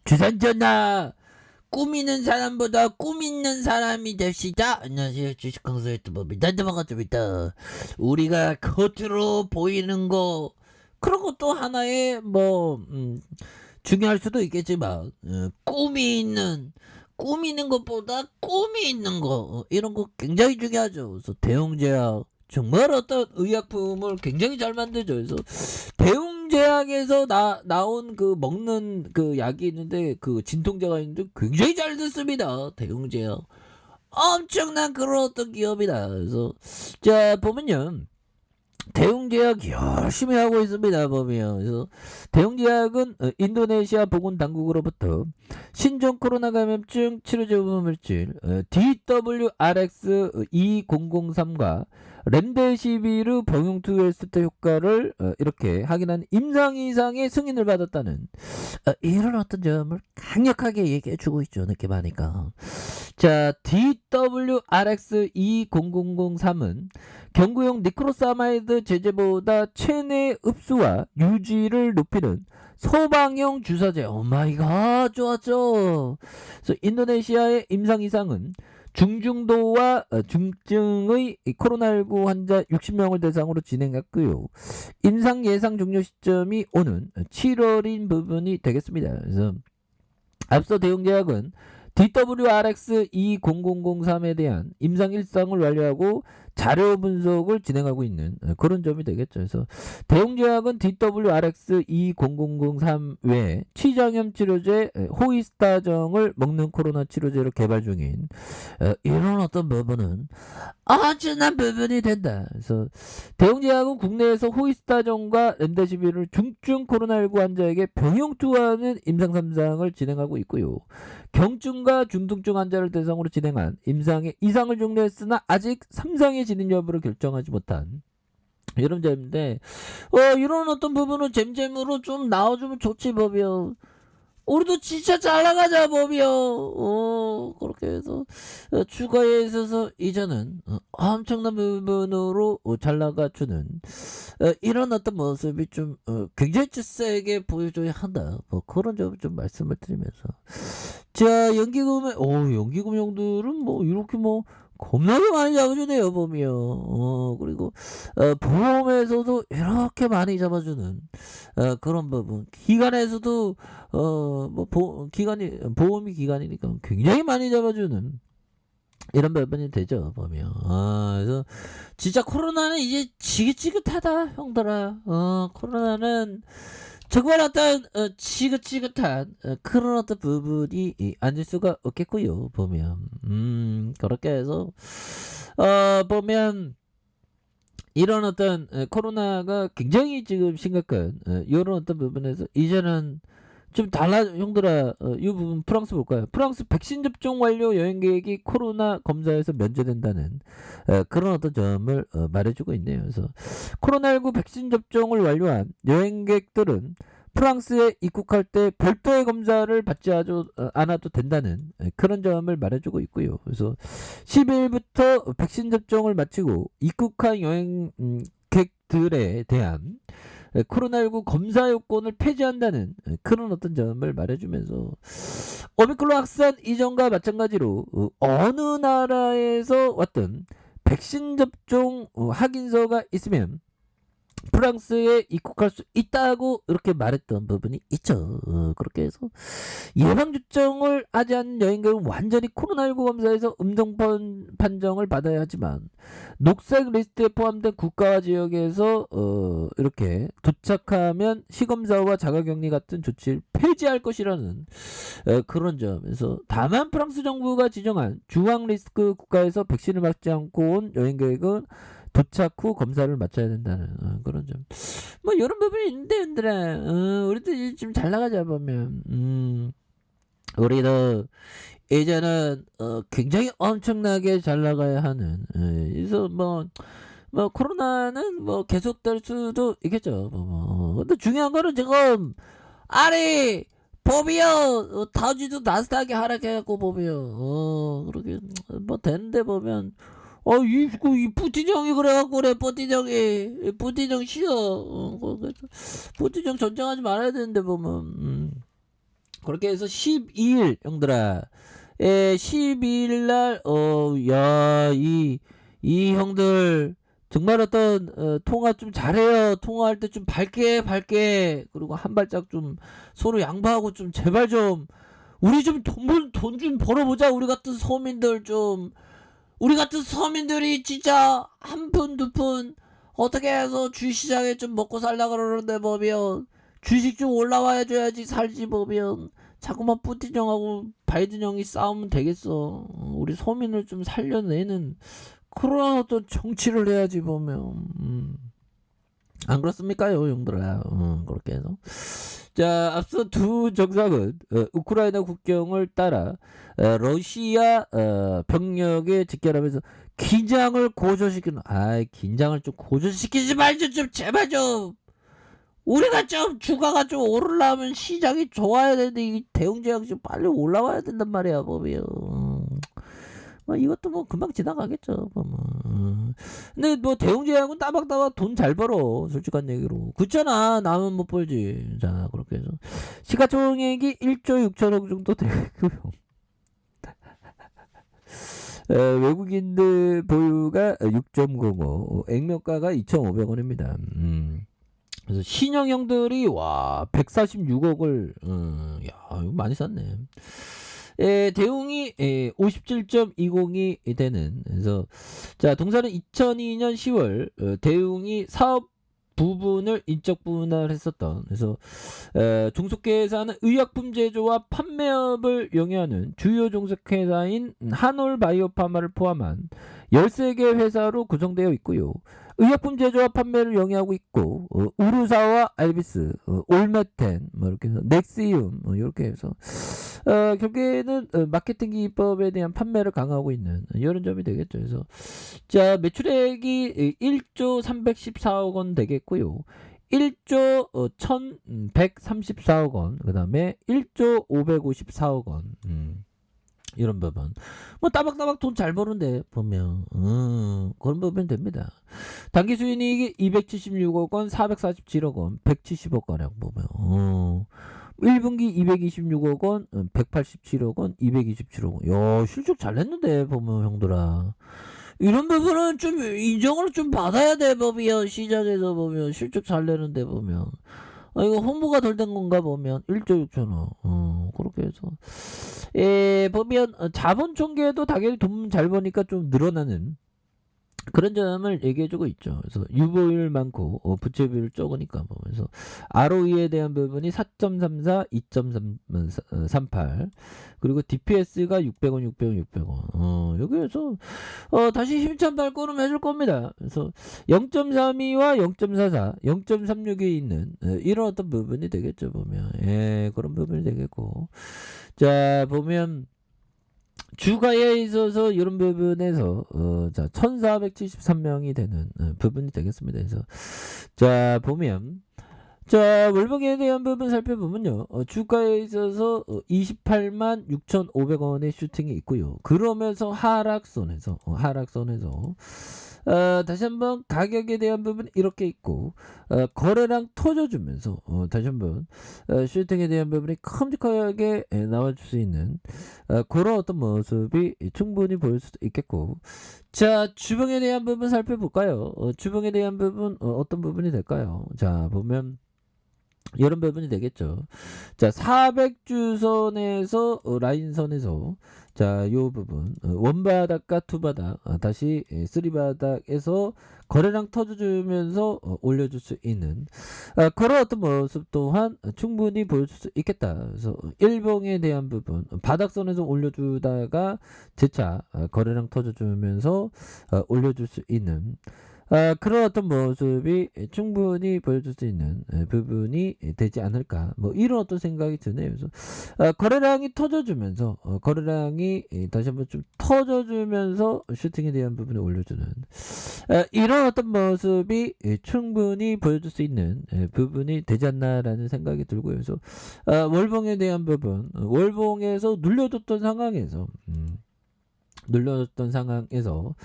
주산전화 꾸미는 사람보다 꾸미는 사람이 됩시다. 안녕하세요, 주식강사 유튜버입니다. 반갑습니다. 우리가 겉으로 보이는 거 그런 것도 하나의 중요할 수도 있겠지만 꾸미는 것보다 꿈이 있는 거 이런 거 굉장히 중요하죠. 그래서 대웅제약 정말 어떤 의약품을 굉장히 잘 만들죠. 그래서 대웅제약에서 나온 그 먹는 그 약이 있는데 그 진통제가 있는데 굉장히 잘 듣습니다. 대웅제약 엄청난 그런 어떤 기업이다. 그래서 자 보면요. 대웅제약 열심히 하고 있습니다. 보면 그래서 대웅제약은 인도네시아 보건당국으로부터 신종 코로나 감염증 치료제 물질 DWRX2003과 렘데시비르 병용투에스트 효과를 이렇게 확인한 임상 이상의 승인을 받았다는 이런 어떤 점을 강력하게 얘기해주고 있죠. 느낌 하니까. 자, DWRX2003은 경구용 니크로사마이드 제제보다 체내 흡수와 유지를 높이는 소방형 주사제. 오마이갓, 좋았죠. 그래서 인도네시아의 임상 이상은 중증도와 중증의 코로나19 환자 60명을 대상으로 진행했고요. 임상 예상 종료 시점이 오는 7월인 부분이 되겠습니다. 그래서 앞서 대웅제약은 DWRX2003에 대한 임상 일상을 완료하고 자료 분석을 진행하고 있는 그런 점이 되겠죠. 그래서 대웅제약은 DWRX2003 외에 치장염 치료제 호이스타정을 먹는 코로나 치료제로 개발 중인 이런 어떤 부분은 엄청난 부분이 된다. 그래서 대웅제약은 국내에서 호이스타정과 렘데시비를 중증 코로나19 환자에게 병용 투하하는 임상 3상을 진행하고 있고요. 경증과 중등증 환자를 대상으로 진행한 임상의 2상을 종료했으나 아직 3상의 진행 여부를 결정하지 못한 이런 점인데 이런 어떤 부분은 잼잼으로 좀 나와주면 좋지 법이요. 우리도 진짜 잘 나가자 법이요. 그렇게 해서 추가에 있어서 이제는 엄청난 부분으로 잘 나가주는 이런 어떤 모습이 좀 굉장히 세게 보여줘야 한다. 뭐 그런 점을 좀 말씀을 드리면서 자 연기금융들은 뭐 이렇게 뭐 겁나게 많이 잡아주네요 보면. 그리고 보험에서도 이렇게 많이 잡아주는 그런 부분. 기관에서도 보험이 기관이니까 굉장히 많이 잡아주는 이런 부분이 되죠 보면. 그래서 진짜 코로나는 이제 지긋지긋하다 형들아. 코로나는 정말 어떤 지긋지긋한 그런 어떤 부분이 아닐 수가 없겠고요 보면. 그렇게 해서 보면 이런 어떤 코로나가 굉장히 지금 심각한 이런 어떤 부분에서 이제는 좀 달라. 형들아 이 부분 프랑스 볼까요? 프랑스 백신 접종 완료 여행 계획이 코로나 검사에서 면제된다는 그런 어떤 점을 말해주고 있네요. 그래서 코로나19 백신 접종을 완료한 여행객들은 프랑스에 입국할 때 별도의 검사를 받지 않아도 된다는 그런 점을 말해주고 있고요. 그래서 10일부터 백신 접종을 마치고 입국한 여행객들에 대한 코로나19 검사 요건을 폐지한다는 그런 어떤 점을 말해주면서 오미크론 확산 이전과 마찬가지로 어느 나라에서 왔든 백신 접종 확인서가 있으면 프랑스에 입국할 수 있다고 이렇게 말했던 부분이 있죠. 그렇게 해서 예방접종을 하지 않은 여행객은 완전히 코로나19 검사에서 음성 판정을 받아야 하지만 녹색 리스트에 포함된 국가와 지역에서 이렇게 도착하면 시검사와 자가격리 같은 조치를 폐지할 것이라는 그런 점에서 다만 프랑스 정부가 지정한 주황 리스크 국가에서 백신을 맞지 않고 온 여행객은 도착 후 검사를 마쳐야 된다는 그런 점. 뭐 이런 부분이 있는데 얘들아 우리도 지금 잘 나가자 보면. 우리도 이제는 굉장히 엄청나게 잘 나가야 하는. 그래서 뭐 코로나는 뭐 계속될 수도 있겠죠. 근데 중요한 거는 지금 아니 보면 다우지도 나스닥이 하락해갖고 보면 그렇게 뭐 되는데 보면 이 푸틴 형이 그래갖고 그래. 푸틴 형 싫어. 푸틴 형 전쟁하지 말아야 되는데 보면 그렇게 해서 12일 형들아, 12일 날 이 형들 정말 통화 좀 잘해요. 통화할 때 좀 밝게 그리고 한 발짝 좀 서로 양보하고 좀 제발 좀 우리 좀 돈 좀 벌어보자. 우리 같은 서민들이 진짜 한 푼 두 푼 어떻게 해서 주시장에 좀 먹고 살라 그러는데 보면 주식 좀 올라와야 줘야지 살지 보면 자꾸만 푸틴 형하고 바이든 형이 싸우면 되겠어. 우리 서민을 좀 살려내는 그런 어떤 정치를 해야지 보면. 안 그렇습니까요, 형들아? 그렇게 해서. 자, 앞서 두 정상은 우크라이나 국경을 따라 러시아 병력에 직결하면서 긴장을 고조시키는. 긴장을 좀 고조시키지 말죠, 좀 제발 좀. 우리가 좀 주가가 좀 오르려면 시장이 좋아야 되는데 이 대웅제약 좀 빨리 올라와야 된단 말이야, 보면. 뭐 이것도 뭐 금방 지나가겠죠. 근데 뭐 대웅제약은 따박따박 돈 잘 벌어. 솔직한 얘기로. 그렇잖아. 남은 못 벌지. 자, 그렇게 해서 시가총액이 1조 6천억 정도 되고요. 외국인들 보유가 6.05, 액면가가 2,500원입니다. 그래서 신형형들이 146억을 야, 이거 많이 샀네. 대웅이 57.20이 되는. 그래서 자, 동사는 2002년 10월 대웅이 사업 부분을 인적 분할했었던. 그래서 종속회사는 의약품 제조와 판매업을 영위하는 주요 종속회사인 한올바이오파마를 포함한 13개 회사로 구성되어 있고요. 의약품 제조와 판매를 영위하고 있고 우르사와 알비스, 올메텐, 뭐 이렇게 해서 넥시움, 이렇게 해서 결국에는 마케팅 기법에 대한 판매를 강화하고 있는 이런 점이 되겠죠. 그래서 자, 매출액이 1조 314억 원 되겠고요. 1조 1134억 원, 그 다음에 1조 554억 원. 이런 부분 뭐 따박따박 돈 잘 버는데 보면 그런 부분 됩니다. 단기 수익이 276억 원, 447억 원, 170억 가량 보면 1분기 226억 원, 187억 원, 227억 원. 야, 실적 잘 냈는데 보면 형들아. 이런 부분은 좀 인정을 좀 받아야 돼 보면 시장에서 보면 실적 잘 내는데 보면. 이거 홍보가 덜 된 건가 보면 1조 6천억. 그렇게 해서 보면 자본 총계도 당연히 돈 잘 버니까 좀 늘어나는 그런 점을 얘기해주고 있죠. 그래서 유보율 많고 부채 비율 적으니까 뭐. 그래서 ROE에 대한 부분이 4.34, 2.38 그리고 DPS가 600원, 600원, 600원. 여기에서 다시 힘찬 발걸음 해줄 겁니다. 그래서 0.32와 0.44, 0.36이 있는 이런 어떤 부분이 되겠죠. 보면 그런 부분이 되겠고, 자 보면. 주가에 있어서 이런 부분에서 자 1473명이 되는 부분이 되겠습니다. 그래서 자 보면 자 월봉에 대한 부분 살펴보면요, 주가에 있어서 28만 6,500원의 슈팅이 있고요. 그러면서 하락선에서 다시 한번 가격에 대한 부분 이렇게 있고 거래량 터져주면서 다시 한번 슈팅에 대한 부분이 큼직하게 나와줄 수 있는 그런 어떤 모습이 충분히 보일 수도 있겠고, 자 주봉에 대한 부분 살펴볼까요? 주봉에 대한 부분 어떤 부분이 될까요? 자 보면 이런 부분이 되겠죠. 자 400주선에서 라인선에서 자 요 부분 원바닥과 투바닥 다시 쓰리바닥에서 거래량 터져주면서 올려줄 수 있는 그런 어떤 모습 또한 충분히 보여줄 수 있겠다. 그래서 일봉에 대한 부분 바닥선에서 올려주다가 재차 거래량 터져주면서 올려줄 수 있는 그런 어떤 모습이 충분히 보여줄 수 있는 부분이 되지 않을까, 뭐 이런 어떤 생각이 드네요. 그래서 거래량이 터져주면서 거래량이 다시 한번 좀 터져주면서 슈팅에 대한 부분을 올려주는 이런 어떤 모습이 충분히 보여줄 수 있는 부분이 되지 않나라는 생각이 들고요. 그래서 월봉에 대한 부분, 월봉에서 눌려줬던 상황에서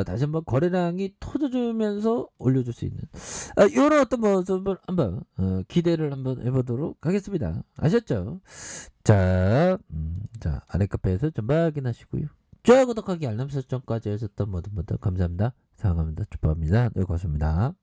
다시 한번 거래량이 터져주면서 올려줄 수 있는 이런 어떤 모습을 한번 기대를 한번 해보도록 하겠습니다. 아셨죠? 자, 아래 카페에서 좀 확인하시고요. 좋아요, 구독하기, 알람 설정까지 하셨던 모든 분들 감사합니다. 사랑합니다. 축복합니다. 네, 고맙습니다.